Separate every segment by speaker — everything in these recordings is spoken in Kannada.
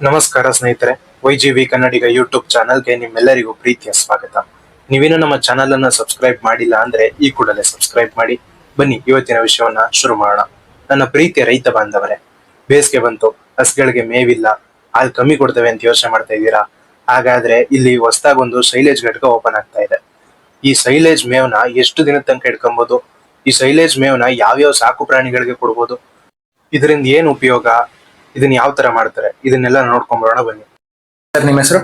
Speaker 1: ನಮಸ್ಕಾರ ಸ್ನೇಹಿತರೆ, YGV ಕನ್ನಡಿಗ ಯೂಟ್ಯೂಬ್ ಚಾನಲ್ಗೆ ನಿಮ್ಮೆಲ್ಲರಿಗೂ ಪ್ರೀತಿಯ ಸ್ವಾಗತ. ನೀವೇನು ನಮ್ಮ ಚಾನಲ್ ಅನ್ನ ಸಬ್ಸ್ಕ್ರೈಬ್ ಮಾಡಿಲ್ಲ ಅಂದ್ರೆ ಈ ಕೂಡಲೇ ಸಬ್ಸ್ಕ್ರೈಬ್ ಮಾಡಿ. ಬನ್ನಿ ಇವತ್ತಿನ ವಿಷಯವನ್ನ ಶುರು ಮಾಡೋಣ. ನನ್ನ ಪ್ರೀತಿಯ ರೈತ ಬಾಂಧವರೇ, ಬೇಸಿಗೆ ಬಂತು, ಹಸುಗಳಿಗೆ ಮೇವಿಲ್ಲ, ಹಾಲು ಕಮ್ಮಿ ಕೊಡ್ತೇವೆ ಅಂತ ಯೋಚನೆ ಮಾಡ್ತಾ ಇದ್ದೀರಾ? ಹಾಗಾದ್ರೆ ಇಲ್ಲಿ ಹೊಸದಾಗಿ ಒಂದು ಸೈಲೇಜ್ ಘಟಕ ಓಪನ್ ಆಗ್ತಾ ಇದೆ. ಈ ಸೈಲೇಜ್ ಮೇವ್ನ ಎಷ್ಟು ದಿನದ ತನಕ ಇಟ್ಕೊಬಹುದು? ಈ ಸೈಲೇಜ್ ಮೇವ್ನ ಯಾವ್ಯಾವ ಸಾಕು ಪ್ರಾಣಿಗಳಿಗೆ ಕೊಡ್ಬೋದು? ಇದರಿಂದ ಏನ್ ಉಪಯೋಗ? ಇದನ್ನ ಯಾವ ತರ ಮಾಡ್ತಾರೆ? ಇದನ್ನೆಲ್ಲ ನೋಡ್ಕೊಂಡ್ ಬನ್ನಿ.
Speaker 2: ಸರ್ ನಿಮ್ಮ ಹೆಸರು?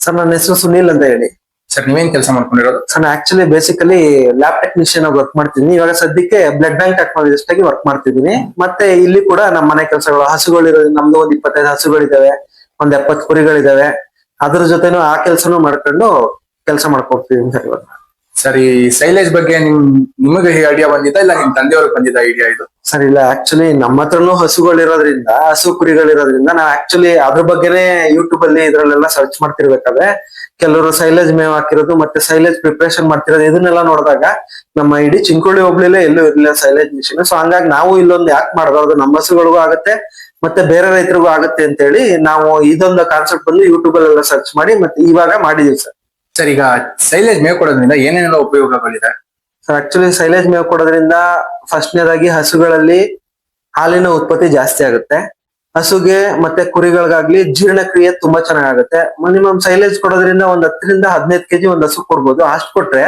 Speaker 3: ಸರ್ ನನ್ನ ಹೆಸರು ಸುನೀಲ್ ಅಂತ ಹೇಳಿ.
Speaker 2: ಸರ್ ನೀವೇನ್ ಕೆಲಸ ಮಾಡ್ಕೊಂಡಿರೋದು?
Speaker 3: ಸರ್ ನಾನು ಆಕ್ಚುಲಿ ಬೇಸಿಕಲಿ ಲ್ಯಾಬ್ ಟೆಕ್ನಿಷಿಯನ್ ಆಗಿ ವರ್ಕ್ ಮಾಡ್ತಿದ್ದೀನಿ. ಇವಾಗ ಸದ್ಯಕ್ಕೆ ಬ್ಲಡ್ ಬ್ಯಾಂಕ್ ಟೆಕ್ನಾಲಜಿಸ್ಟ್ ಆಗಿ ವರ್ಕ್ ಮಾಡ್ತಿದ್ದೀನಿ. ಮತ್ತೆ ಇಲ್ಲಿ ಕೂಡ ನಮ್ಮ ಮನೆ ಕೆಲಸಗಳು, ಹಸುಗಳಿರೋದು ನಮ್ದು ಒಂದ್ 25 ಹಸುಗಳಿದಾವೆ, ಒಂದ್ 70 ಕುರಿಗಳಿದಾವೆ. ಅದ್ರ ಜೊತೆನೂ ಆ ಕೆಲಸನೂ ಮಾಡ್ಕೊಂಡು ಕೆಲಸ ಮಾಡ್ಕೊಡ್ತಿದ್ದೀನಿ ಸರ್ ಇವಾಗ.
Speaker 2: ಸರ್ ಈ ಸೈಲೇಜ್ ಬಗ್ಗೆ ನಿಮಗೆ ಐಡಿಯಾ ಬಂದಿದ್ದ ಇಲ್ಲ ನಿಮ್ ತಂದೆಯವ್ರಿಗೆ ಬಂದಿದ್ದ ಐಡಿಯಾ ಇದು?
Speaker 3: ಸರ್ ಇಲ್ಲ, ಆಕ್ಚುಲಿ ನಮ್ಮ ಹತ್ರನು ಹಸುಗಳಿರೋದ್ರಿಂದ, ಹಸು ಕುರಿಗಳಿರೋದ್ರಿಂದ ನಾವು ಆಕ್ಚುಲಿ ಅದ್ರ ಬಗ್ಗೆನೇ ಯೂಟ್ಯೂಬ್ ಅಲ್ಲಿ ಇದ್ರಲ್ಲೆಲ್ಲ ಸರ್ಚ್ ಮಾಡ್ತಿರ್ಬೇಕಾದ್ರೆ ಕೆಲವರು ಸೈಲೇಜ್ ಮೇವ್ ಹಾಕಿರೋದು ಮತ್ತೆ ಸೈಲೇಜ್ ಪ್ರಿಪರೇಷನ್ ಮಾಡ್ತಿರೋದು ಇದನ್ನೆಲ್ಲ ನೋಡಿದಾಗ ನಮ್ಮ ಇಡೀ ಚಿಂಕೋಳಿ ಹೋಬ್ಳಿಲೇ ಎಲ್ಲೂ ಇರಲಿಲ್ಲ ಸೈಲೇಜ್ ಮಿಷಿನ್. ಸೊ ಹಂಗಾಗಿ ನಾವು ಇಲ್ಲೊಂದು ಯಾಕೆ ಮಾಡಬಾರ್ದು, ನಮ್ಮ ಹಸುಗಳಿಗೂ ಆಗುತ್ತೆ ಮತ್ತೆ ಬೇರೆ ರೈತರಿಗೂ ಆಗುತ್ತೆ ಅಂತ ಹೇಳಿ ನಾವು ಇದೊಂದು ಕಾನ್ಸೆಪ್ಟ್ ಬಂದು ಯೂಟ್ಯೂಬ್ ಅಲ್ಲೆಲ್ಲ ಸರ್ಚ್ ಮಾಡಿ ಮತ್ತೆ ಇವಾಗ ಮಾಡಿದೀವಿ ಸರ್.
Speaker 2: ಸರ್ ಈಗ ಸೈಲೇಜ್ ಮೇವ್ ಕೊಡೋದ್ರಿಂದ ಏನೇನೆಲ್ಲ ಉಪಯೋಗಗಳಿದೆ?
Speaker 3: ಸರ್ ಆಕ್ಚುಲಿ ಸೈಲೇಜ್ ಮೇವ್ ಕೊಡೋದ್ರಿಂದ ಫಸ್ಟ್ನೇದಾಗಿ ಹಸುಗಳಲ್ಲಿ ಹಾಲಿನ ಉತ್ಪತ್ತಿ ಜಾಸ್ತಿ ಆಗುತ್ತೆ. ಹಸುಗೆ ಮತ್ತೆ ಕುರಿಗಳಿಗಾಗ್ಲಿ ಜೀರ್ಣಕ್ರಿಯೆ ತುಂಬಾ ಚೆನ್ನಾಗುತ್ತೆ. ಮಿನಿಮಮ್ ಸೈಲೇಜ್ ಕೊಡೋದ್ರಿಂದ ಒಂದ್ 10 ರಿಂದ 15 ಕೆಜಿ ಒಂದ್ ಹಸು ಕೊಡ್ಬೋದು. ಅಷ್ಟು ಕೊಟ್ರೆ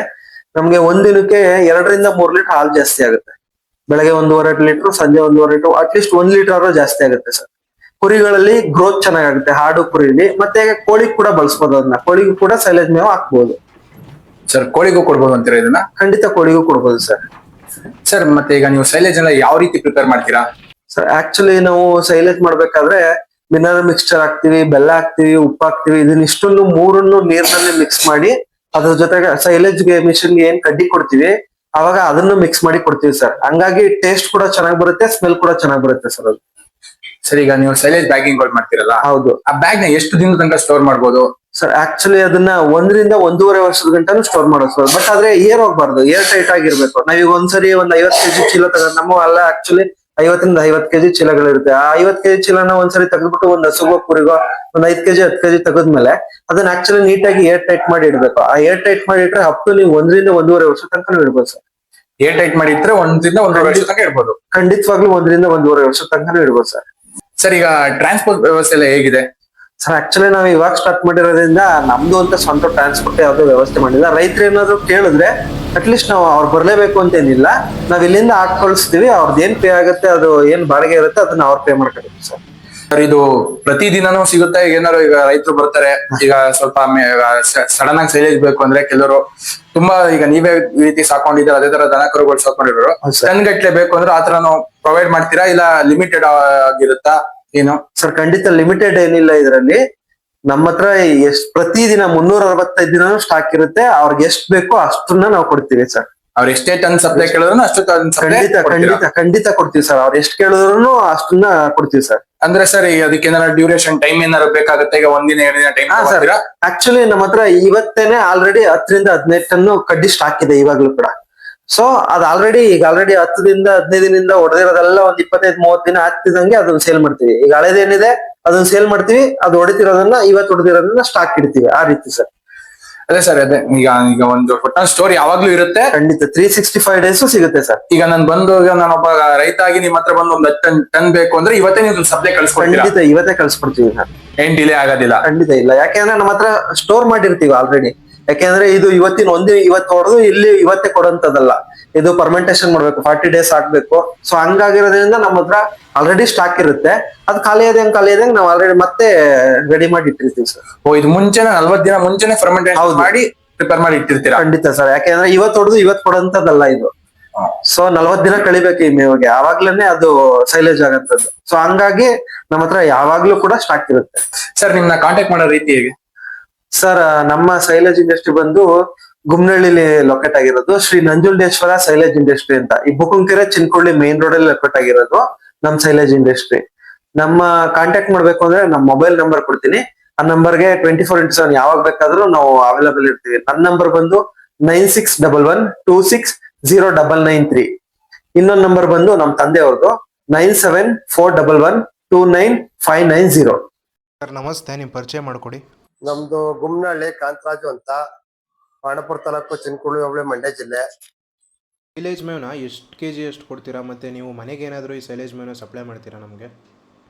Speaker 3: ನಮ್ಗೆ ಒಂದಿನಕ್ಕೆ 2 ರಿಂದ 3 ಲೀಟರ್ ಹಾಲು ಜಾಸ್ತಿ ಆಗುತ್ತೆ. ಬೆಳಗ್ಗೆ 1.5 ಲೀಟರ್, ಸಂಜೆ 1.5 ಲೀಟರ್, ಅಟ್ಲೀಸ್ಟ್ 1 ಲೀಟರ್ ಜಾಸ್ತಿ ಆಗುತ್ತೆ ಸರ್. ಕುರಿಗಳಲ್ಲಿ ಗ್ರೋತ್ ಚೆನ್ನಾಗುತ್ತೆ, ಹಾಡು ಕುರಿಲಿ. ಮತ್ತೆ ಕೋಳಿಗ್ ಕೂಡ ಬಳಸ್ಬೋದು, ಅದನ್ನ ಕೋಳಿಗೂ ಕೂಡ ಸೈಲೇಜ್ ಮೇವು ಹಾಕ್ಬೋದು.
Speaker 2: ಸರ್ ಕೋಳಿಗೂ ಕೊಡ್ಬೋದು ಅಂತೀರಾ ಇದನ್ನ?
Speaker 3: ಖಂಡಿತ ಕೋಳಿಗೂ ಕೊಡ್ಬೋದು ಸರ್.
Speaker 2: ಸರ್ ಮತ್ತೆ ಈಗ ನೀವು ಸೈಲೇಜ್ ಎಲ್ಲ ಯಾವ ರೀತಿ ಪ್ರಿಪೇರ್ ಮಾಡ್ತೀರಾ?
Speaker 3: ಸರ್ ಆಕ್ಚುಲಿ ನಾವು ಸೈಲೇಜ್ ಮಾಡ್ಬೇಕಾದ್ರೆ ಮಿನರಲ್ ಮಿಕ್ಸ್ಚರ್ ಹಾಕ್ತಿವಿ, ಬೆಲ್ಲ ಹಾಕ್ತಿವಿ, ಉಪ್ಪು ಹಾಕ್ತಿವಿ. ಇದನ್ನ ಇಷ್ಟೊಂದು ಮೂರನ್ನು ನೀರಿನಲ್ಲಿ ಮಿಕ್ಸ್ ಮಾಡಿ ಅದ್ರ ಜೊತೆಗೆ ಸೈಲೇಜ್ ಮಿಷನ್ಗೆ ಏನ್ ಕಡ್ಡಿ ಕೊಡ್ತೀವಿ ಅವಾಗ ಅದನ್ನು ಮಿಕ್ಸ್ ಮಾಡಿ ಕೊಡ್ತೀವಿ ಸರ್. ಹಂಗಾಗಿ ಟೇಸ್ಟ್ ಕೂಡ ಚೆನ್ನಾಗಿ ಬರುತ್ತೆ, ಸ್ಮೆಲ್ ಕೂಡ ಚೆನ್ನಾಗಿ ಬರುತ್ತೆ ಸರ್ ಅದು.
Speaker 2: ಸರ್ ಈಗ ನೀವು ಸೈಲೇಜ್ ಬ್ಯಾಗಿಂಗ್ ಮಾಡ್ತೀರಲ್ಲ,
Speaker 3: ಹೌದು.
Speaker 2: ಆ ಬ್ಯಾಗ್ ನ ಎಷ್ಟು ದಿನದ ತನಕ ಸ್ಟೋರ್ ಮಾಡ್ಬೋದು?
Speaker 3: ಸರ್ ಆಕ್ಚುಲಿ ಅದನ್ನ 1 ರಿಂದ 1.5 ವರ್ಷದ ಗಂಟನೂ ಸ್ಟೋರ್ ಮಾಡೋದು ಸರ್. ಬಟ್ ಆದ್ರೆ ಏರ್ ಹೋಗ್ಬಾರ್ದು, ಏರ್ ಟೈಟ್ ಆಗಿರ್ಬೇಕು. ನಾವೀಗ ಒಂದ್ಸರಿ ಒಂದ್ 50 ಕೆಜಿ ಚೀಲ ತಗೊಂಡ್, ನಮ್ಮ ಅಲ್ಲ ಆಕ್ಚುಲಿ 50 ರಿಂದ 50 ಕೆಜಿ ಚೀಲಗಳಿರುತ್ತೆ. ಆ 50 ಕೆಜಿ ಚೀಲನ ಒಂದ್ಸರಿ ತೆಗೆದ್ಬಿಟ್ಟು ಒಂದ್ ಹಸುಗೋ ಕುರಿಗೋ ಒಂದ್ 5 ಕೆಜಿ 10 ಕೆಜಿ ತೆಗೆದ್ಮೇಲೆ ಅದನ್ನ ಆಕ್ಚುಲಿ ನೀಟಾಗಿ ಏರ್ ಟೈಟ್ ಮಾಡಿ ಇಡ್ಬೇಕು. ಆ ಏರ್ ಟೈಟ್ ಮಾಡಿ ಇಟ್ರೆ ಅಪ್ ಟು ನೀವು 1 ರಿಂದ 1.5 ವರ್ಷ ತನಕ ಇಡ್ಬೋದು ಸರ್.
Speaker 2: ಏರ್ ಟೈಟ್ ಮಾಡಿ ಇಟ್ರೆ 1 ರಿಂದ 1.5 ವರ್ಷ ತನಕ ಇಡ್ಬೋದು?
Speaker 3: ಖಂಡಿತವಾಗ್ಲೂ 1 ರಿಂದ 1.5 ವರ್ಷ ತನಕ ಇಡ್ಬೋದು ಸರ್.
Speaker 2: ಸರ್ ಈಗ ಟ್ರಾನ್ಸ್ಪೋರ್ಟ್ ವ್ಯವಸ್ಥೆ ಎಲ್ಲ ಹೇಗಿದೆ?
Speaker 3: ಸರ್ ಆಕ್ಚುಲಿ ನಾವು ಇವಾಗ ಸ್ಟಾರ್ಟ್ ಮಾಡಿರೋದ್ರಿಂದ ನಮ್ದು ಅಂತ ಸ್ವಂತ ಟ್ರಾನ್ಸ್ಪೋರ್ಟ್ ಯಾವ್ದು ವ್ಯವಸ್ಥೆ ಮಾಡಿಲ್ಲ. ರೈತರು ಏನಾದ್ರು ಕೇಳಿದ್ರೆ ಅಟ್ಲೀಸ್ಟ್ ನಾವು ಅವ್ರು ಬರ್ಲೇಬೇಕು ಅಂತ ಏನಿಲ್ಲ, ನಾವ್ ಇಲ್ಲಿಂದ ಹಾಕಿ ಕಳಿಸ್ತೀವಿ. ಅವ್ರದ್ದು ಏನ್ ಪೇ ಆಗುತ್ತೆ, ಅದು ಏನ್ ಬಾಡಿಗೆ ಇರುತ್ತೆ ಅದನ್ನ ಅವ್ರು ಪೇ ಮಾಡ್ಕೊಳ್ತೀವಿ ಸರ್.
Speaker 2: ಸರ್ ಇದು ಪ್ರತಿದಿನನೂ ಸಿಗುತ್ತೆ? ಈಗ ಏನಾದ್ರು ಈಗ ರೈತರು ಬರ್ತಾರೆ, ಈಗ ಸ್ವಲ್ಪ ಸಡನ್ ಆಗಿ ಸೈಲೇಜ್ ಬೇಕು ಅಂದ್ರೆ ಕೆಲವರು ತುಂಬಾ ಈಗ ನೀವೇ ಈ ರೀತಿ ಸಾಕೊಂಡಿದ್ರೆ ಅದೇ ತರ ದನ ಕರುಗಳು ಸಾಕೊಂಡಿರೋರು ಟನ್ ಗಟ್ಲೆ ಬೇಕು ಅಂದ್ರೆ ಆತರನು ಪ್ರೊವೈಡ್ ಮಾಡ್ತೀರಾ ಇಲ್ಲ ಲಿಮಿಟೆಡ್ ಆಗಿರುತ್ತಾ ಏನು?
Speaker 3: ಸರ್ ಖಂಡಿತ ಲಿಮಿಟೆಡ್ ಏನಿಲ್ಲ ಇದರಲ್ಲಿ. ನಮ್ಮ ಹತ್ರ ಪ್ರತಿದಿನ 365 ದಿನ ಸ್ಟಾಕ್ ಇರುತ್ತೆ. ಅವ್ರಿಗೆ ಎಷ್ಟು ಬೇಕೋ ಅಷ್ಟನ್ನ ನಾವು ಕೊಡ್ತೀವಿ ಸರ್.
Speaker 2: ಅವ್ರು ಎಷ್ಟೇ ಟನ್ ಸಪ್ಲೈ ಕೇಳಿದ್ರು ಅಷ್ಟು ಟನ್
Speaker 3: ಖಂಡಿತ ಕೊಡ್ತೀವಿ ಸರ್. ಅವ್ರು ಎಷ್ಟು ಕೇಳಿದ್ರು ಅಷ್ಟನ್ನ ಕೊಡ್ತೀವಿ ಸರ್.
Speaker 2: ಅಂದ್ರೆ ಸರ್ ಅದಕ್ಕೆ ಏನಾದ್ರು ಡ್ಯೂರೇಷನ್ ಟೈಮ್ ಏನಾದ್ರು ಬೇಕಾಗುತ್ತೆ? ಈಗ 1 ದಿನ 2 ದಿನ ಟೈಮ್
Speaker 3: ಸರ್ ಆಕ್ಚುಲಿ ನಮ್ಮ ಹತ್ರ ಇವತ್ತೇನೆ ಆಲ್ರೆಡಿ 10 ರಿಂದ 15 ಟನ್ ಕಡ್ಡಿ ಸ್ಟಾಕ್ ಇದೆ ಇವಾಗ್ಲೂ ಕೂಡ. ಸೊ ಅದ್ ಆಲ್ರೆಡಿ 10 ದಿಂದ 15 ದಿನದಿಂದ ಹೊಡೆದಿರೋದೆಲ್ಲ ಒಂದ್ 25-30 ದಿನ ಆಗ್ತಿದಂಗೆ ಅದನ್ನ ಸೇಲ್ ಮಾಡ್ತೀವಿ. ಈಗ ಹಳೇದೇನಿದೆ ಅದನ್ನ ಸೇಲ್ ಮಾಡ್ತೀವಿ, ಅದು ಹೊಡಿತಿರೋದನ್ನ ಇವತ್ತು ಹೊಡೆದಿರೋದನ್ನ ಸ್ಟಾಕ್ ಇಡ್ತೀವಿ, ಆ ರೀತಿ ಸರ್.
Speaker 2: ಅದೇ ಸರ್, ಅದೇ ಈಗ ಒಂದು ಟೋಟಲ್ ಸ್ಟೋರ್ ಯಾವಾಗ್ಲೂ ಇರುತ್ತೆ?
Speaker 3: ಖಂಡಿತ 365 ಡೇಸ್ ಸಿಗುತ್ತೆ ಸರ್.
Speaker 2: ಈಗ ನಾನೊಬ್ಬ ರೈತ ಆಗಿ ನಿಮ್ ಹತ್ರ ಬಂದು ಒಂದ್ 10 ಟನ್ ಬೇಕು ಅಂದ್ರೆ ಇವತ್ತೇ ನೀವು ಸಪ್ಲೈ ಕಳ್ಸ್ಕೊಡ್ತೀರಾ?
Speaker 3: ಖಂಡಿತ ಇವತ್ತೇ ಕಳ್ಸ್ಕೊಡ್ತೀವಿ ಸರ್.
Speaker 2: ಏನ್ ಡಿಲೇ ಆಗೋದಿಲ್ಲ?
Speaker 3: ಖಂಡಿತ ಇಲ್ಲ. ಯಾಕೆಂದ್ರೆ ನಮ್ಮ ಹತ್ರ ಸ್ಟೋರ್ ಮಾಡಿರ್ತೀವಿ ಆಲ್ರೆಡಿ. ಯಾಕೆಂದ್ರೆ ಇದು ಇವತ್ತು ಹೊಡೆದು ಇಲ್ಲಿ ಇವತ್ತೇ ಕೊಡೋಂತದಲ್ಲ, ಇದು ಪರ್ಮೆಂಟೇಶನ್ ಮಾಡ್ಬೇಕು, 40 ಡೇಸ್ ಹಾಕ್ಬೇಕು. ಸೊ ಹಂಗಾಗಿರೋದ್ರಿಂದ ನಮ್ಮ ಹತ್ರ ಆಲ್ರೆಡಿ ಸ್ಟಾಕ್ ಇರುತ್ತೆ. ಅದು ಖಾಲಿ ಆದಂಗೆ ನಾವು ಆಲ್ರೆಡಿ ಮತ್ತೆ ರೆಡಿ ಮಾಡಿ ಇಟ್ಟಿರ್ತೀವಿ ಸರ್.
Speaker 2: ಇದು ಮುಂಚೆನೆ 40 ದಿನ ಮುಂಚೆನೆ ಫರ್ಮೆಂಟೇಶನ್ ಮಾಡಿ ಪ್ರಿಪೇರ್ ಮಾಡಿ ಇಟ್ಟಿರ್ತೀರಾ?
Speaker 3: ಖಂಡಿತ ಸರ್. ಯಾಕೆಂದ್ರೆ ಇವತ್ತು ಹೊಡೆದು ಇವತ್ತು ಕೊಡೋಂತದಲ್ಲ ಇದು. ಸೊ 40 ದಿನ ಕಳಿಬೇಕು ಈ ಮೇವಿಗೆ, ಆವಾಗ್ಲೇನೆ ಅದು ಸೈಲೇಜ್ ಆಗಂತದ್ದು. ಸೊ ಹಂಗಾಗಿ ನಮ್ಮ ಹತ್ರ ಯಾವಾಗ್ಲೂ ಕೂಡ ಸ್ಟಾಕ್ ಇರುತ್ತೆ.
Speaker 2: ಸರ್ ನಿಮ್ನ ಕಾಂಟ್ಯಾಕ್ಟ್ ಮಾಡೋ ರೀತಿ ಹೇಗೆ?
Speaker 3: ಸರ್ ನಮ್ಮ ಸೈಲೇಜ್ ಇಂಡಸ್ಟ್ರಿ ಬಂದು ಗುಮ್ನಹಳ್ಳಿಲಿ ಲೊಕೇಟ್ ಆಗಿರೋದು. ಶ್ರೀ ನಂಜುಂಡೇಶ್ವರ ಸೈಲೇಜ್ ಇಂಡಸ್ಟ್ರಿ ಅಂತ. ಈ ಬುಕ್ಕುಂಕೆರೆ ಚಿನ್ಕೊಳ್ಳಿ ಮೇನ್ ರೋಡ್ ಅಲ್ಲಿ ಲೊಕೇಟ್ ಆಗಿರೋದು ನಮ್ ಸೈಲೇಜ್ ಇಂಡಸ್ಟ್ರಿ. ನಮ್ಮ ಕಾಂಟ್ಯಾಕ್ಟ್ ಮಾಡ್ಬೇಕು ಅಂದ್ರೆ ನಮ್ಮ ಮೊಬೈಲ್ ನಂಬರ್ ಕೊಡ್ತೀನಿ. ಆ ನಂಬರ್ಗೆ 24x7 ಯಾವಾಗ ಬೇಕಾದ್ರೂ ನಾವು ಅವೈಲೇಬಲ್ ಇರ್ತೀವಿ. ನನ್ನ ನಂಬರ್ ಬಂದು 9611260993. ಇನ್ನೊಂದು ನಂಬರ್ ಬಂದು ನಮ್ ತಂದೆ ಅವ್ರದ್ದು 9741129590.
Speaker 1: ಸರ್ ನಮಸ್ತೆ, ನಿಮ್ಮ ಪರಿಚಯ ಮಾಡಿಕೊಡಿ.
Speaker 4: ನಮ್ದು ಗುಮ್ನಹಳ್ಳಿ ಕಾಂತರಾಜು ಅಂತ, ಪಾಂಡವಪುರ ತಾಲೂಕು, ಚಿನಕುಳಿ ಹೋಬಳಿ, ಮಂಡ್ಯ ಜಿಲ್ಲೆ.
Speaker 1: ಸೈಲೇಜ್ ಮೇವ್ನ ಎಷ್ಟು ಕೆಜಿ ಎಷ್ಟು ಕೊಡ್ತೀರಾ, ಮತ್ತೆ ನೀವು ಮನೆಗೆ ಏನಾದರೂ ಈ ಸೈಲೇಜ್ ಮೇವ್ನ ಸಪ್ಲೈ ಮಾಡ್ತೀರಾ ನಮಗೆ?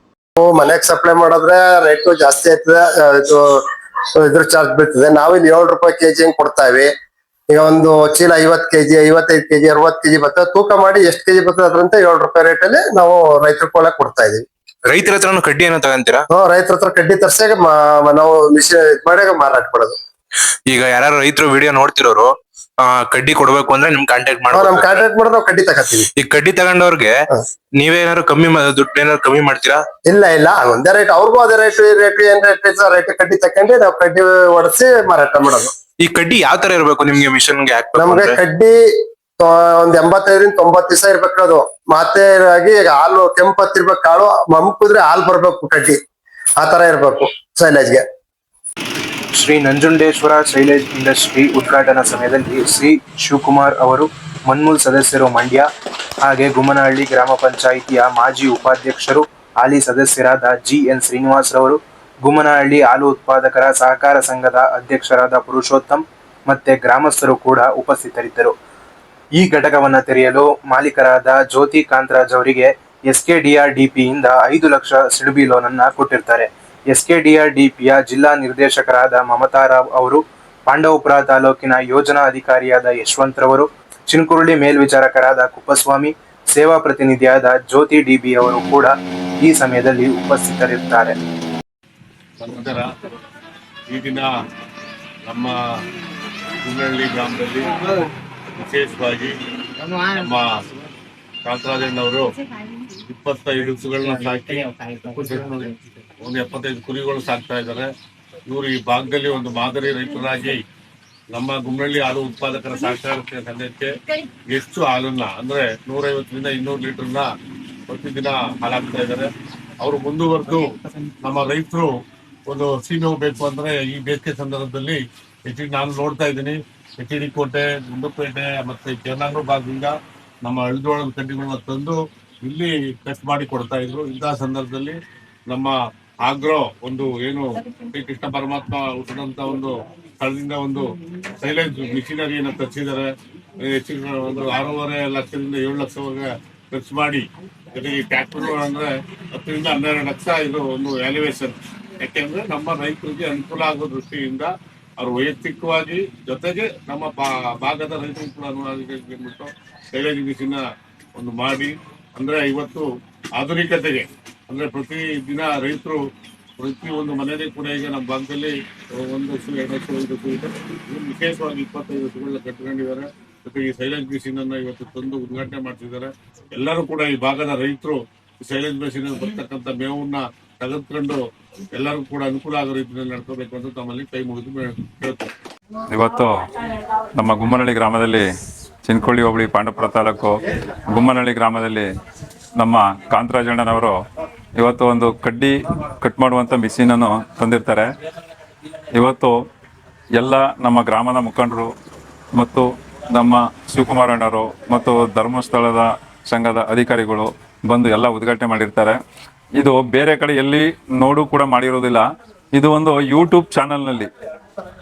Speaker 4: ಮನೆಗೆ ಸಪ್ಲೈ ಮಾಡಿದ್ರೆ ರೇಟು ಜಾಸ್ತಿ ಆಯ್ತದೆ, ಇದು ಇದ್ರ ಚಾರ್ಜ್ ಬೀಳ್ತದೆ. ನಾವಿಲ್ಲಿ 7 ರೂಪಾಯಿ ಕೆಜಿ ಹಂಗ್ ಕೊಡ್ತಾ ಇವಿ. ಈಗ ಒಂದು ಚೀಲ 50 ಕೆಜಿ, 55 ಕೆಜಿ, 60 ಕೆಜಿ ಬರ್ತದೆ. ತೂಕ ಮಾಡಿ ಎಷ್ಟು ಕೆಜಿ ಬರ್ತದೆ ಅದ್ರಂತ 7 ರೂಪಾಯಿ ರೇಟಲ್ಲಿ ನಾವು ರೈತರ ಕೋಲ ಕೊಡ್ತಾ ಇದೀವಿ.
Speaker 1: ರೈತರ ಹತ್ರನೂ ಕಡ್ಡಿ ಏನೋ ತಗೊಂತೀರಾ?
Speaker 4: ರೈತರ ಹತ್ರ ಕಡ್ಡಿ ತರ್ಸಾಗ ನಾವು ಮಿಷಿನ್ ಮಾಡಿ ಮಾರಾಟ ಮಾಡೋದು.
Speaker 1: ಈಗ ಯಾರು ರೈತರು ವಿಡಿಯೋ ನೋಡ್ತಿರೋರು ಕಡ್ಡಿ ಕೊಡ್ಬೇಕು ಅಂದ್ರೆ ನಿಮ್ ಕಾಂಟ್ಯಾಕ್ಟ್
Speaker 4: ನಮ್
Speaker 1: ಮಾಡ್ಬೇಕು.
Speaker 4: ಕಾಂಟ್ಯಾಕ್ಟ್ ಮಾಡಿದ್ರೆ ನಾವು ಕಡ್ಡಿ ತಗೋತೀವಿ.
Speaker 1: ಈ ಕಡ್ಡಿ ತಗೊಂಡವ್ರಿಗೆ ನೀವೇನಾದ್ರು ಕಮ್ಮಿ ದುಡ್ಡು ಏನಾದ್ರು ಕಮ್ಮಿ ಮಾಡ್ತೀರಾ?
Speaker 4: ಇಲ್ಲ ಒಂದೇ ರೇಟ್, ಅವ್ರಿಗೂ ಅದೇ ರೇಟ್ ಏನ್ ರೇಟ್ ರೇಟ್ ಕಡ್ಡಿ ತಕೊಂಡ್ರೆ ನಾವು ಕಡ್ಡಿ ಹೊಡೆಸಿ ಮಾರಾಟ ಮಾಡೋದು.
Speaker 1: ಈ ಕಡ್ಡಿ ಯಾವ ತರ ಇರ್ಬೇಕು ನಿಮ್ಗೆ ಮಿಷನ್ಗೆ ಹಾಕ್ಬೇಕು
Speaker 4: ನಮ್ಗೆ
Speaker 1: ಅಂದ್ರೆ?
Speaker 4: ಕಡ್ಡಿ ಒಂದ್ 85ರಿಂದ 90 ದಿವಸ ಇರ್ಬೇಕು. ಅದು ಮತ್ತೆ ಆಗಿ ಈಗ ಹಾಲು ಕೆಂಪತ್ತಿರ್ಬೇಕು, ಕಾಳು ಮಮ್ಕುದ್ರೆ ಹಾಲು ಬರ್ಬೇಕು, ಕಡ್ಡಿ ಆ ತರ ಇರ್ಬೇಕು ಸೈಲೇಜ್ಗೆ.
Speaker 1: ಶ್ರೀ ನಂಜುಂಡೇಶ್ವರ ಸೈಲೇಜ್ ಇಂಡಸ್ಟ್ರಿ ಉದ್ಘಾಟನಾ ಸಮಯದಲ್ಲಿ ಶ್ರೀ ಶಿವಕುಮಾರ್ ಅವರು, ಮನ್ಮೂಲ್ ಸದಸ್ಯರು ಮಂಡ್ಯ, ಹಾಗೆ ಗುಮ್ಮನಹಳ್ಳಿ ಗ್ರಾಮ ಪಂಚಾಯಿತಿಯ ಮಾಜಿ ಉಪಾಧ್ಯಕ್ಷರು, ಹಾಲಿ ಸದಸ್ಯರಾದ GN ಶ್ರೀನಿವಾಸ್ ರವರು, ಗುಮ್ಮನಹಳ್ಳಿ ಹಾಲು ಉತ್ಪಾದಕರ ಸಹಕಾರ ಸಂಘದ ಅಧ್ಯಕ್ಷರಾದ ಪುರುಷೋತ್ತಮ್ ಮತ್ತೆ ಗ್ರಾಮಸ್ಥರು ಕೂಡ ಉಪಸ್ಥಿತರಿದ್ದರು. ಈ ಘಟಕವನ್ನು ತೆರೆಯಲು ಮಾಲೀಕರಾದ ಜ್ಯೋತಿ ಕಾಂತರಾಜ್ ಅವರಿಗೆ SKDRDP ಯಿಂದ 5 ಲಕ್ಷ ಸಿಡಬಿ ಲೋನ್ ಅನ್ನ ಕೊಟ್ಟಿರ್ತಾರೆ. SKDRDPಯ ಜಿಲ್ಲಾ ನಿರ್ದೇಶಕರಾದ ಮಮತಾ ರಾವ್ ಅವರು, ಪಾಂಡವಪುರ ತಾಲೂಕಿನ ಯೋಜನಾ ಅಧಿಕಾರಿಯಾದ ಯಶವಂತ್ ರವರು, ಚಿನಕುರಳಿ ಮೇಲ್ವಿಚಾರಕರಾದ ಕುಪ್ಪಸ್ವಾಮಿ, ಸೇವಾ ಪ್ರತಿನಿಧಿಯಾದ ಜ್ಯೋತಿ DB ಅವರು ಕೂಡ ಈ ಸಮಯದಲ್ಲಿ ಉಪಸ್ಥಿತರಿರುತ್ತಾರೆ.
Speaker 5: ನಮಸ್ಕಾರ. ಈ ದಿನ ನಮ್ಮ ಗುಮ್ಮನಹಳ್ಳಿ ಗ್ರಾಮದಲ್ಲಿ ವಿಶೇಷವಾಗಿ ನಮ್ಮ ಕಾಂತರಾಜಣ್ಣವರು 25 ಹಸುಗಳನ್ನ ಸಾಕಿ ಒಂದು 75 ಕುರಿಗಳು ಸಾಕ್ತಾ ಇದ್ದಾರೆ. ಇವರು ಈ ಭಾಗದಲ್ಲಿ ಒಂದು ಮಾದರಿ ರೈತರಾಗಿ ನಮ್ಮ ಗುಮ್ಮನಹಳ್ಳಿ ಹಾಲು ಉತ್ಪಾದಕರ ಸಹಕಾರ ಸಂಘಕ್ಕೆ ಹೆಚ್ಚು ಹಾಲನ್ನ ಅಂದ್ರೆ 150ರಿಂದ 200 ಲೀಟರ್ನ ಪ್ರತಿದಿನ ಹಾಲಾಗ್ತಾ ಇದ್ದಾರೆ. ಅವರು ಮುಂದುವರೆದು ನಮ್ಮ ರೈತರು ಒಂದು ಸೀಮೆ ಬೇಕು ಅಂದ್ರೆ ಈ ಬೇಸಿಗೆ ಸಂದರ್ಭದಲ್ಲಿ ನಾನು ನೋಡ್ತಾ ಇದ್ದೀನಿ, HD ಕೋಟೆ, ಗುಂಡ್ಲುಪೇಟೆ ಮತ್ತೆ ಜಯನಗರ ಭಾಗದಿಂದ ನಮ್ಮ ಹಳಜೋಳದ ಕಡ್ಡಿಗಳನ್ನ ತಂದು ಇಲ್ಲಿ ಟೆಸ್ಟ್ ಮಾಡಿ ಕೊಡ್ತಾ ಇದ್ರು. ಇಂತಹ ಸಂದರ್ಭದಲ್ಲಿ ನಮ್ಮ ಆಗ್ರೋ ಒಂದು ಏನು ಶ್ರೀ ಕೃಷ್ಣ ಪರಮಾತ್ಮ ಹುಟ್ಟಿದಂತ ಒಂದು ಸ್ಥಳದಿಂದ ಒಂದು ಸೈಲೇಜ್ ಮಿಷಿನರಿಯನ್ನು ತರಿಸಿದ್ದಾರೆ. ಹೆಚ್ಚಿನ ಒಂದು 6.5 ಲಕ್ಷದಿಂದ 7 ಲಕ್ಷವರೆಗೆ ಖರ್ಚು ಮಾಡಿ, ಜೊತೆಗೆ ಟ್ರ್ಯಾಕ್ಟರ್ ಅಂದ್ರೆ 10ರಿಂದ 12 ಲಕ್ಷ ಇದು ಒಂದು ವ್ಯಾಲ್ಯೂಯೇಷನ್. ಯಾಕೆಂದ್ರೆ ನಮ್ಮ ರೈತರಿಗೆ ಅನುಕೂಲ ಆಗೋ ದೃಷ್ಟಿಯಿಂದ ಅವರು ವೈಯಕ್ತಿಕವಾಗಿ ಜೊತೆಗೆ ನಮ್ಮ ಭಾಗದ ರೈತರು ಕೂಡ ಅನುಕೂಲ ಸೈಲೇಜ್ ಮಿಷಿನ್ ಒಂದು ಮಾಡಿ, ಅಂದ್ರೆ ಇವತ್ತು ಆಧುನಿಕತೆಗೆ ಅಂದ್ರೆ ಪ್ರತಿ ದಿನ ರೈತರು ಪ್ರತಿ ಒಂದು ಮನೆಯಲ್ಲಿ ಕೂಡ ಈಗ ನಮ್ಮ ಭಾಗದಲ್ಲಿ 1 ಹಸು, 2 ಹಸು, 5 ಹಸು ಇದೆ. ವಿಶೇಷವಾಗಿ 25 ಹಸುಗಳನ್ನ ಕಟ್ಕೊಂಡಿದ್ದಾರೆ. ಜೊತೆಗೆ ಈ ಸೈಲೇಜ್ ಮಿಷಿನ್ ಅನ್ನ ಇವತ್ತು ತಂದು ಉದ್ಘಾಟನೆ ಮಾಡ್ತಿದ್ದಾರೆ. ಎಲ್ಲರೂ ಕೂಡ ಈ ಭಾಗದ ರೈತರು ಸೈಲೇಜ್ ಮಿಷಿನ್ ಬರ್ತಕ್ಕಂಥ ಮೇವನ್ನ ತೆಗೆದುಕೊಂಡು ಎಲ್ಲರಿಗೂ ಕೂಡ ಅನುಕೂಲ ಆಗೋ ರೀತಿಯಲ್ಲಿ ನಡ್ಕೋಬೇಕು ಅಂತ ತಮ್ಮಲ್ಲಿ ಕೈ ಮುಗಿದು ಹೇಳ್ತಾರೆ.
Speaker 6: ಇವತ್ತು ನಮ್ಮ ಗುಮ್ಮನಹಳ್ಳಿ ಗ್ರಾಮದಲ್ಲಿ, ಚಿನಕುಳಿ ಹೋಬಳಿ, ಪಾಂಡವಪುರ ತಾಲೂಕು ಗುಮ್ಮನಹಳ್ಳಿ ಗ್ರಾಮದಲ್ಲಿ ನಮ್ಮ ಕಾಂತರಾಜಣ್ಣನವರು ಇವತ್ತು ಒಂದು ಕಡ್ಡಿ ಕಟ್ ಮಾಡುವಂಥ ಮಿಷಿನನ್ನು ತಂದಿರ್ತಾರೆ. ಇವತ್ತು ಎಲ್ಲ ನಮ್ಮ ಗ್ರಾಮದ ಮುಖಂಡರು ಮತ್ತು ನಮ್ಮ ಶಿವಕುಮಾರ್ ಅಣ್ಣವರು ಮತ್ತು ಧರ್ಮಸ್ಥಳದ ಸಂಘದ ಅಧಿಕಾರಿಗಳು ಬಂದು ಎಲ್ಲ ಉದ್ಘಾಟನೆ ಮಾಡಿರ್ತಾರೆ. ಇದು ಬೇರೆ ಕಡೆ ಎಲ್ಲಿ ನೋಡು ಕೂಡ ಮಾಡಿರೋದಿಲ್ಲ. ಇದು ಒಂದು ಯೂಟ್ಯೂಬ್ ಚಾನಲ್ನಲ್ಲಿ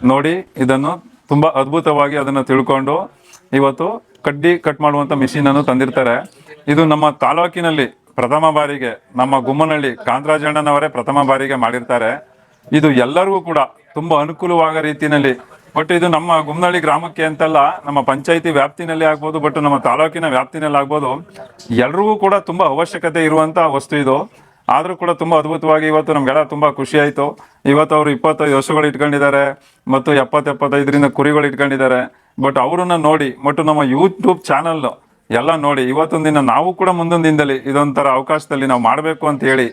Speaker 6: ನೋಡಿ ಇದನ್ನು ತುಂಬ ಅದ್ಭುತವಾಗಿ ಅದನ್ನು ತಿಳ್ಕೊಂಡು ಇವತ್ತು ಕಡ್ಡಿ ಕಟ್ ಮಾಡುವಂಥ ಮಿಷಿನನ್ನು ತಂದಿರ್ತಾರೆ. ಇದು ನಮ್ಮ ತಾಲೂಕಿನಲ್ಲಿ ಪ್ರಥಮ ಬಾರಿಗೆ ನಮ್ಮ ಗುಮ್ಮನಹಳ್ಳಿ ಕಾಂತರಾಜಣ್ಣನವರೇ ಪ್ರಥಮ ಬಾರಿಗೆ ಮಾಡಿರ್ತಾರೆ. ಇದು ಎಲ್ಲರಿಗೂ ಕೂಡ ತುಂಬ ಅನುಕೂಲವಾಗೋ ರೀತಿಯಲ್ಲಿ, ಬಟ್ ಇದು ನಮ್ಮ ಗುಮ್ಮನಹಳ್ಳಿ ಗ್ರಾಮಕ್ಕೆ ಅಂತಲ್ಲ, ನಮ್ಮ ಪಂಚಾಯಿತಿ ವ್ಯಾಪ್ತಿನಲ್ಲಿ ಆಗ್ಬೋದು, ಬಟ್ ನಮ್ಮ ತಾಲೂಕಿನ ವ್ಯಾಪ್ತಿನಲ್ಲಿ ಆಗ್ಬೋದು, ಎಲ್ರಿಗೂ ಕೂಡ ತುಂಬ ಅವಶ್ಯಕತೆ ಇರುವಂಥ ವಸ್ತು ಇದು. ಆದರೂ ಕೂಡ ತುಂಬ ಅದ್ಭುತವಾಗಿ ಇವತ್ತು ನಮಗೆಲ್ಲ ತುಂಬ ಖುಷಿ ಆಯಿತು. ಇವತ್ತು ಅವರು 25 ಹಸುಗಳು ಇಟ್ಕೊಂಡಿದ್ದಾರೆ ಮತ್ತು 70-75ರಿಂದ ಕುರಿಗಳು ಇಟ್ಕೊಂಡಿದ್ದಾರೆ. ಬಟ್ ಅವರನ್ನ ನೋಡಿ ಮತ್ತು ನಮ್ಮ ಯೂಟ್ಯೂಬ್ ಚಾನಲ್ ಎಲ್ಲ ನೋಡಿ ಇವತ್ತೊಂದು ದಿನ ನಾವು ಕೂಡ ಮುಂದೊಂದು ದಿನದಲ್ಲಿ ಇದೊಂಥರ ಅವಕಾಶದಲ್ಲಿ ನಾವು ಮಾಡಬೇಕು ಅಂತ ಹೇಳಿ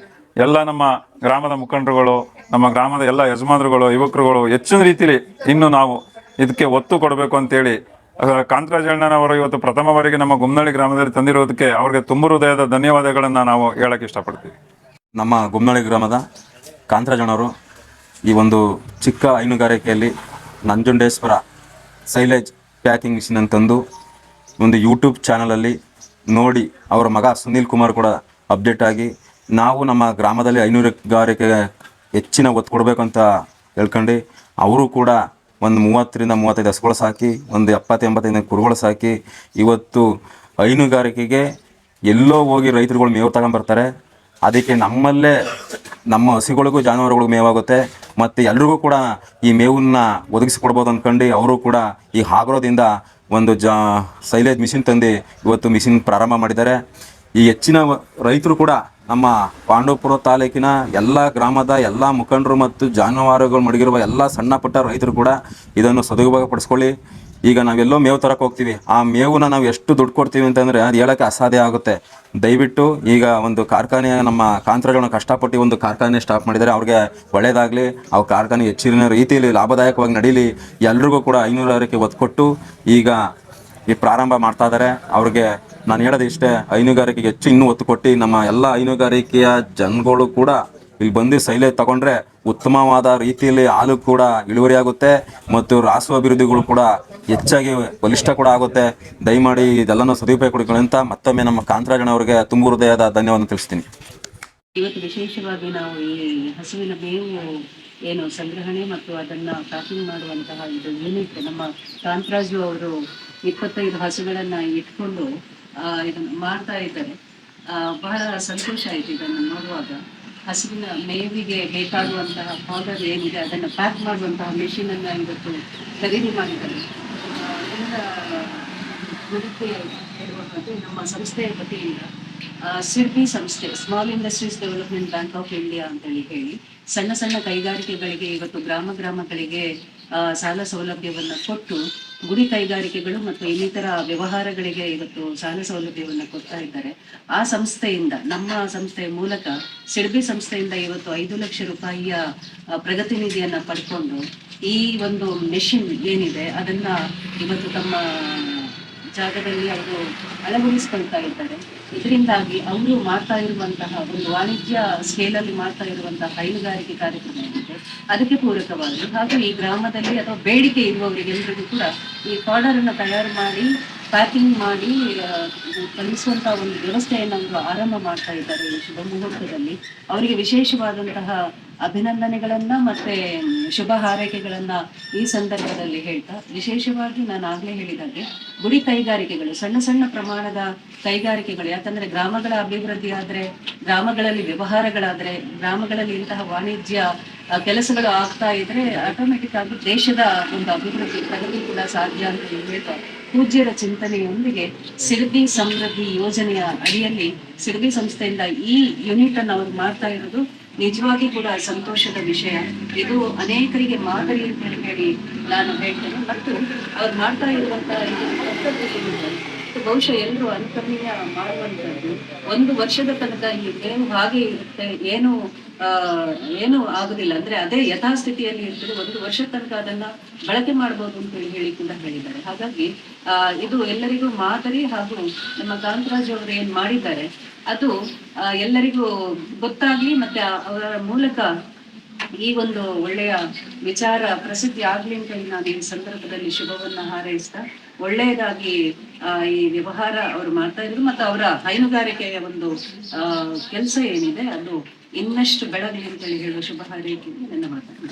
Speaker 6: ಎಲ್ಲ ನಮ್ಮ ಗ್ರಾಮದ ಮುಖಂಡರುಗಳು, ನಮ್ಮ ಗ್ರಾಮದ ಎಲ್ಲ ಯಜಮಾನರುಗಳು, ಯುವಕರುಗಳು ಹೆಚ್ಚಿನ ರೀತಿಯಲ್ಲಿ ಇನ್ನು ನಾವು ಇದಕ್ಕೆ ಒತ್ತು ಕೊಡಬೇಕು ಅಂತೇಳಿ ಕಾಂತರಾಜಣ್ಣನವರು ಇವತ್ತು ಪ್ರಥಮ ಬಾರಿಗೆ ನಮ್ಮ ಗುಮ್ಮನಹಳ್ಳಿ ಗ್ರಾಮದಲ್ಲಿ ತಂದಿರೋದಕ್ಕೆ ಅವ್ರಿಗೆ ತುಂಬ ಹೃದಯದ ಧನ್ಯವಾದಗಳನ್ನು ನಾವು ಹೇಳಕ್ಕೆ ಇಷ್ಟಪಡ್ತೀವಿ.
Speaker 7: ನಮ್ಮ ಗುಮ್ಮನಹಳ್ಳಿ ಗ್ರಾಮದ ಕಾಂತರಾಜಣ್ಣವರು ಈ ಒಂದು ಚಿಕ್ಕ ಹೈನುಗಾರಿಕೆಯಲ್ಲಿ ನಂಜುಂಡೇಶ್ವರ ಸೈಲೇಜ್ ಪ್ಯಾಕಿಂಗ್ ಮಿಷಿನ್ ಅಂತಂದು ಒಂದು ಯೂಟ್ಯೂಬ್ ಚಾನಲಲ್ಲಿ ನೋಡಿ ಅವರ ಮಗ ಸುನೀಲ್ ಕುಮಾರ್ ಕೂಡ ಅಪ್ಡೇಟ್ ಆಗಿ ನಾವು ನಮ್ಮ ಗ್ರಾಮದಲ್ಲಿ ಹೈನುಗಾರಿಕೆ ಹೆಚ್ಚಿನ ಒತ್ತು ಕೊಡಬೇಕಂತ ಹೇಳ್ಕೊಂಡು ಅವರು ಕೂಡ ಒಂದು 30-35 ಹಸುಗಳು ಸಾಕಿ ಒಂದು 70-85 ಕುರುಗಳು ಸಾಕಿ ಇವತ್ತು ಹೈನುಗಾರಿಕೆಗೆ ಎಲ್ಲೋ ಹೋಗಿ ರೈತರುಗಳು ಮೇವು ತಗೊಂಡ್ಬರ್ತಾರೆ. ಅದಕ್ಕೆ ನಮ್ಮಲ್ಲೇ ನಮ್ಮ ಹಸುಗಳಿಗೂ ಜಾನುವಾರುಗಳಿಗೂ ಮೇವಾಗುತ್ತೆ ಮತ್ತು ಎಲ್ರಿಗೂ ಕೂಡ ಈ ಮೇವನ್ನ ಒದಗಿಸ್ಕೊಡ್ಬೋದು ಅಂದ್ಕೊಂಡು ಅವರು ಕೂಡ ಈ ಆಗ್ರೋದಿಂದ ಒಂದು ಸೈಲೇಜ್ ಮಿಷಿನ್ ತಂದು ಇವತ್ತು ಮಿಷಿನ್ ಪ್ರಾರಂಭ ಮಾಡಿದ್ದಾರೆ. ಈ ಹೆಚ್ಚಿನ ರೈತರು ಕೂಡ ನಮ್ಮ ಪಾಂಡವಪುರ ತಾಲೂಕಿನ ಎಲ್ಲ ಗ್ರಾಮದ ಎಲ್ಲ ಮುಖಂಡರು ಮತ್ತು ಜಾನುವಾರುಗಳು ಮಡಗಿರುವ ಎಲ್ಲ ಸಣ್ಣ ಪುಟ್ಟ ರೈತರು ಕೂಡ ಇದನ್ನು ಸದುಪಯೋಗಪಡಿಸ್ಕೊಳ್ಳಿ. ಈಗ ನಾವೆಲ್ಲೋ ಮೇವು ತರಕ್ಕೆ ಹೋಗ್ತೀವಿ, ಆ ಮೇವನ್ನ ನಾವು ಎಷ್ಟು ದುಡ್ಡು ಕೊಡ್ತೀವಿ ಅಂತಂದರೆ ಅದು ಹೇಳೋಕ್ಕೆ ಅಸಾಧ್ಯ ಆಗುತ್ತೆ. ದಯವಿಟ್ಟು ಈಗ ಒಂದು ಕಾರ್ಖಾನೆ ನಮ್ಮ ಕಾಂತರಾಜಣ್ಣ ಕಷ್ಟಪಟ್ಟು ಒಂದು ಕಾರ್ಖಾನೆ ಸ್ಟಾಪ್ ಮಾಡಿದ್ದಾರೆ. ಅವ್ರಿಗೆ ಒಳ್ಳೆಯದಾಗಲಿ, ಅವ್ರ ಕಾರ್ಖಾನೆ ಹೆಚ್ಚಿನ ರೀತಿಯಲ್ಲಿ ಲಾಭದಾಯಕವಾಗಿ ನಡೀಲಿ. ಎಲ್ರಿಗೂ ಕೂಡ ಹೈನುಗಾರಿಕೆ ಒತ್ತು ಕೊಟ್ಟು ಈಗ ಈ ಪ್ರಾರಂಭ ಮಾಡ್ತಾ ಇದ್ದಾರೆ. ಅವ್ರಿಗೆ ನಾನು ಹೇಳೋದು ಇಷ್ಟೇ, ಹೈನುಗಾರಿಕೆಗೆ ಹೆಚ್ಚು ಇನ್ನೂ ಒತ್ತು ಕೊಟ್ಟು ನಮ್ಮ ಎಲ್ಲ ಹೈನುಗಾರಿಕೆಯ ಜನಗಳು ಕೂಡ ಇಲ್ಲಿ ಬಂದು ಸೈಲೇಜ್ ತಗೊಂಡ್ರೆ ಉತ್ತಮವಾದ ರೀತಿಯಲ್ಲಿ ಹಾಲು ಕೂಡ ಇಳುವರಿ ಆಗುತ್ತೆ ಮತ್ತು ರಾಸು ಅಭಿವೃದ್ಧಿಗಳು ಕೂಡ ಹೆಚ್ಚಾಗಿ ಬಲಿಷ್ಠ ಕೂಡ ಆಗುತ್ತೆ. ದಯಮಾಡಿ ಇದೆಲ್ಲನೂ ಸದುಪಯೋಗ ಕೊಡಿಕೊಳ್ಳಿ ಅಂತ ಮತ್ತೊಮ್ಮೆ ನಮ್ಮ ಕಾಂತರಾಜಣ್ಣ ಅವರಿಗೆ ತುಂಬ ಹೃದಯದ ಧನ್ಯವಾದ ತಿಳಿಸ್ತೀನಿ.
Speaker 8: ಇವತ್ತು ವಿಶೇಷವಾಗಿ ನಾವು ಈ ಹಸುವಿನ ಮೇವು ಏನು ಸಂಗ್ರಹಣೆ ಮತ್ತು ಅದನ್ನ ಪ್ಯಾಕಿಂಗ್ ಮಾಡುವಂತಹ ಇದು ಯೂನಿಟ್ ನಮ್ಮ ಕಾಂತರಾಜು ಅವರು 25 ಹಸುಗಳನ್ನ ಇಟ್ಕೊಂಡು ಇದನ್ನು ಮಾಡ್ತಾ ಇದ್ದಾರೆ. ಬಹಳ ಸಂತೋಷ ಆಯ್ತು ಇದನ್ನು ನೋಡುವಾಗ. ಹಸುವಿನ ಮೇವಿಗೆ ಬೇಕಾಗುವಂತಹ ಪೌಡರ್ ಏನಿದೆ ಅದನ್ನು ಪ್ಯಾಕ್ ಮಾಡುವಂತಹ ಮೆಷಿನ್ ಅನ್ನ ಇವತ್ತು ಖರೀದಿ ಮಾಡಿದ್ದಾರೆ. ಇದರ ಗುರುತೆ ಹೇಳುವಂಥದ್ದು ನಮ್ಮ ಸಂಸ್ಥೆಯ ವತಿಯಿಂದ ಸಿರ್ಬಿ ಸಂಸ್ಥೆ, small industries development bank of India ಅಂತೇಳಿ ಹೇಳಿ ಸಣ್ಣ ಸಣ್ಣ ಕೈಗಾರಿಕೆಗಳಿಗೆ ಇವತ್ತು ಗ್ರಾಮಗಳಿಗೆ ಸಾಲ ಸೌಲಭ್ಯವನ್ನು ಕೊಟ್ಟು ಗುಡಿ ಕೈಗಾರಿಕೆಗಳು ಮತ್ತು ಇನ್ನಿತರ ವ್ಯವಹಾರಗಳಿಗೆ ಇವತ್ತು ಸಾಲ ಸೌಲಭ್ಯವನ್ನು ಕೊಡ್ತಾ ಇದ್ದಾರೆ. ಆ ಸಂಸ್ಥೆಯಿಂದ, ನಮ್ಮ ಸಂಸ್ಥೆಯ ಮೂಲಕ ಸಿರ್ಬಿ ಸಂಸ್ಥೆಯಿಂದ ಇವತ್ತು 5 ಲಕ್ಷ ರೂಪಾಯಿಯ ಪ್ರಗತಿ ನಿಧಿಯನ್ನ ಪಡ್ಕೊಂಡು ಈ ಒಂದು ಮೆಷಿನ್ ಏನಿದೆ ಅದನ್ನ ಇವತ್ತು ತಮ್ಮ ಜಾಗದಲ್ಲಿ ಅವರು ಅಳವಡಿಸ್ಕೊಳ್ತಾ ಇದ್ದಾರೆ. ಇದರಿಂದಾಗಿ ಅವರು ಮಾಡ್ತಾ ಇರುವಂತಹ ಒಂದು ವಾಣಿಜ್ಯ ಸ್ಕೇಲಲ್ಲಿ ಮಾಡ್ತಾ ಇರುವಂತಹ ಹೈನುಗಾರಿಕೆ ಕಾರ್ಯಕ್ರಮ ಏನಿದೆ ಅದಕ್ಕೆ ಪೂರಕವಾಗಿ ಹಾಗೂ ಈ ಗ್ರಾಮದಲ್ಲಿ ಅಥವಾ ಬೇಡಿಕೆ ಇರುವವರಿಗೆಲ್ಲರಿಗೂ ಕೂಡ ಈ ಪೌಡರ್ ಅನ್ನು ತಯಾರು ಮಾಡಿ ಪ್ಯಾಕಿಂಗ್ ಮಾಡಿ ಕಳಿಸುವಂತಹ ಒಂದು ವ್ಯವಸ್ಥೆಯನ್ನು ಅವರು ಆರಂಭ ಮಾಡ್ತಾ ಇದ್ದಾರೆ ಈ ಶುಭ ಮುಹೂರ್ತದಲ್ಲಿ. ಅವರಿಗೆ ವಿಶೇಷವಾದಂತಹ ಅಭಿನಂದನೆಗಳನ್ನ ಮತ್ತೆ ಶುಭ ಹಾರೈಕೆಗಳನ್ನ ಈ ಸಂದರ್ಭದಲ್ಲಿ ಹೇಳ್ತಾ, ವಿಶೇಷವಾಗಿ ನಾನು ಆಗ್ಲೇ ಹೇಳಿದಾಗೆ ಗುಡಿ ಕೈಗಾರಿಕೆಗಳು, ಸಣ್ಣ ಸಣ್ಣ ಪ್ರಮಾಣದ ಕೈಗಾರಿಕೆಗಳು, ಯಾಕಂದ್ರೆ ಗ್ರಾಮಗಳ ಅಭಿವೃದ್ಧಿ ಆದ್ರೆ, ಗ್ರಾಮಗಳಲ್ಲಿ ವ್ಯವಹಾರಗಳಾದ್ರೆ, ಗ್ರಾಮಗಳಲ್ಲಿ ಇಂತಹ ವಾಣಿಜ್ಯ ಕೆಲಸಗಳು ಆಗ್ತಾ ಇದ್ರೆ ಆಟೋಮೆಟಿಕ್ ಆಗಿ ದೇಶದ ಒಂದು ಅಭಿವೃದ್ಧಿ ಪ್ರಗತಿ ಕೂಡ ಸಾಧ್ಯ ಅಂತ ಹೇಳ್ತಾ, ಪೂಜ್ಯರ ಚಿಂತನೆಯೊಂದಿಗೆ ಸಿರ್ಬಿ ಸಮೃದ್ಧಿ ಯೋಜನೆಯ ಅಡಿಯಲ್ಲಿ ಸಿರ್ಬಿ ಸಂಸ್ಥೆಯಿಂದ ಈ ಯೂನಿಟ್ ಅನ್ನು ಅವರು ಮಾಡ್ತಾ ಇರೋದು ನಿಜವಾಗಿ ಕೂಡ ಸಂತೋಷದ ವಿಷಯ. ಇದು ಅನೇಕರಿಗೆ ಮಾದರಿ ಅಂತ ಹೇಳಿ ನಾನು ಹೇಳ್ತೇನೆ. ಮತ್ತು ಅವ್ರು ಮಾಡ್ತಾ ಇರುವಂತಹ ಬಹುಶಃ ಎಲ್ಲರೂ ಅನುಕರಣೀಯ ಮಾಡುವಂತದ್ದು. 1 ವರ್ಷದ ತನಕ ಈ ಮೇವು ಹಾಗೆ ಇರುತ್ತೆ, ಏನು ಆಗುದಿಲ್ಲ, ಅಂದ್ರೆ ಅದೇ ಯಥಾಸ್ಥಿತಿಯಲ್ಲಿ ಇರ್ತದೆ. 1 ವರ್ಷದ ತನಕ ಅದನ್ನ ಬಳಕೆ ಮಾಡಬಹುದು ಅಂತ ಹೇಳಿ ಕೂಡ ಹೇಳಿದ್ದಾರೆ. ಹಾಗಾಗಿ ಇದು ಎಲ್ಲರಿಗೂ ಮಾದರಿ. ಹಾಗೂ ನಮ್ಮ ಕಾಂತರಾಜ್ ಅವರು ಏನ್ ಮಾಡಿದ್ದಾರೆ ಅದು ಎಲ್ಲರಿಗೂ ಗೊತ್ತಾಗ್ಲಿ, ಮತ್ತೆ ಅವರ ಮೂಲಕ ಈ ಒಂದು ಒಳ್ಳೆಯ ವಿಚಾರ ಪ್ರಸಿದ್ಧಿ ಆಗ್ಲಿ ಅಂತ ನಾನು ಈ ಸಂದರ್ಭದಲ್ಲಿ ಶುಭವನ್ನ ಹಾರೈಸ್ತಾ, ಒಳ್ಳೆಯದಾಗಿ ಈ ವ್ಯವಹಾರ ಅವರು ಮಾಡ್ತಾ ಇದ್ರು ಮತ್ತು ಅವರ ಹೈನುಗಾರಿಕೆಯ ಒಂದು ಕೆಲಸ ಏನಿದೆ ಅದು ಇನ್ನಷ್ಟು ಬೆಳಗಲಿ ಅಂತೇಳಿ ಹೇಳುವ ಶುಭ ಹಾರೈಕೆ ನನ್ನ ಮಾತನ್ನು